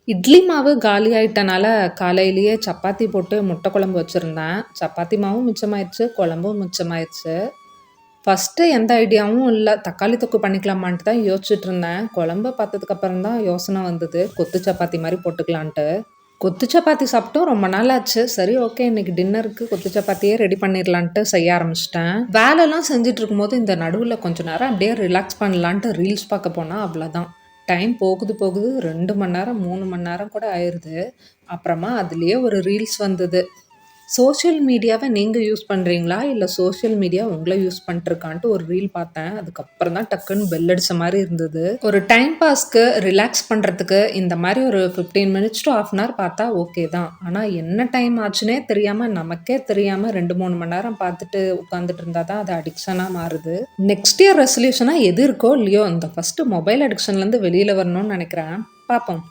இட்லி மாவு காலி ஆயிட்டனால, காலையிலேயே சப்பாத்தி போட்டு முட்டை குழம்பு வச்சிருந்தேன். சப்பாத்தி மாவும் மிச்சமாயிருச்சு, குழம்பும் மிச்சமாயிருச்சு. ஃபர்ஸ்ட்டு எந்த ஐடியாவும் இல்ல. தக்காளி தொக்கு பண்ணிக்கலாமான்ட்டு தான் யோசிச்சுட்டு இருந்தேன். குழம்ப பார்த்ததுக்கு அப்புறம் தான் யோசனை வந்தது. கொத்து சப்பாத்தி மாரி போட்டுக்கலான்ட்டு. கொத்து சப்பாத்தி சாப்பிட்டும் ரொம்ப நாள் ஆச்சு. சரி ஓகே இன்னைக்கு டின்னருக்கு கொத்து சப்பாத்தியே ரெடி பண்ணிரலான்ட்டு செய்ய ஆரம்பிச்சுட்டேன். வேலைலாம் செஞ்சுட்டு இருக்கும்போது இந்த நடுவுல கொஞ்ச நேரம் அப்படியே ரிலாக்ஸ் பண்ணலான்ட்டு ரீல்ஸ் பார்க்க போனா அவ்வளோதான். டைம் போகுது போகுது 2 மணி நேரம், 3 மணி நேரம் கூட ஆயிருது. அப்புறமா அதிலேயே ஒரு ரீல்ஸ் வந்தது. சோஷியல் மீடியாவ நீங்க யூஸ் பண்றீங்களா? இல்ல சோஷியல் மீடியா உங்கள யூஸ் பண்ணிட்டுருக்கான்ட்டு ஒரு ரீல் பார்த்தேன். அதுக்கப்புறம் தான் டக்குன்னு பெல் அடிச்ச மாரி இருந்தது. ஒரு டைம் பாஸ்க்கு, ரிலாக்ஸ் பண்றதுக்கு இந்த மாரி ஒரு 15 மினிட்ஸ் டூ 1/2 அன் ஹவர் பார்த்தா ஓகே தான். ஆனா என்ன டைம் ஆச்சுன்னே தெரியாம, நமக்கே தெரியாம 2, 3 மணி நேரம் பார்த்துட்டு உட்காந்துட்டு இருந்தா தான் அது அடிக்ஷனா மாறுது. நெக்ஸ்ட் இயர் ரெசல்யூஷனா எது இருக்கோ இல்லையோ, இந்த ஃபர்ஸ்ட்டு மொபைல் அடிக்ஷன்லேருந்து வெளியில வரணும்னு நெனைக்கிறேன். பார்ப்போம்.